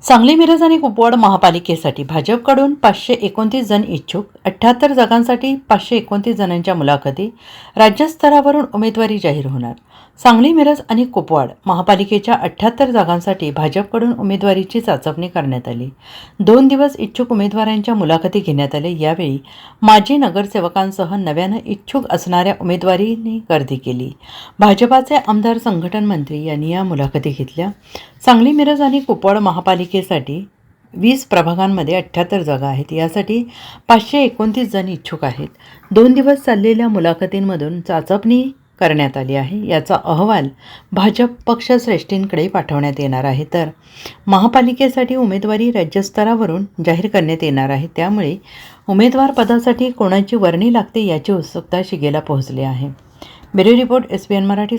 सांगली, मिरज आणि कुपवाड महापालिकेसाठी भाजपकडून 529 जण इच्छुक, 78 जागांसाठी 529 जणांच्या मुलाखती, राज्यस्तरावरून उमेदवारी जाहीर होणार. सांगली, मिरज आणि कुपवाड महापालिकेच्या 78 जागांसाठी भाजपकडून उमेदवारीची चाचपणी करण्यात आली. 2 दिवस इच्छुक उमेदवारांच्या मुलाखती घेण्यात आल्या. यावेळी माजी नगरसेवकांसह नव्यानं इच्छुक असणाऱ्या उमेदवारींनी गर्दी केली. भाजपाचे आमदार, संघटन मंत्री यांनी या मुलाखती घेतल्या. सांगली, मिरज आणि कुपवाड महापालिकेसाठी 20 प्रभागांमध्ये 78 जागा आहेत. यासाठी 529 जण इच्छुक आहेत. 2 दिवस चाललेल्या मुलाखतींमधून चाचपणी करण्यात आली आहे. याचा अहवाल भाजप पक्षश्रेष्ठींकडे पाठवण्यात येणार आहे. तर महापालिकेसाठी उमेदवारी राज्यस्तरावरून जाहीर करण्यात येणार आहे. त्यामुळे उमेदवार पदासाठी कोणाची वर्णी लागते याची उत्सुकता शिगेला पोहोचली आहे. Bureau report, SBN Marathi.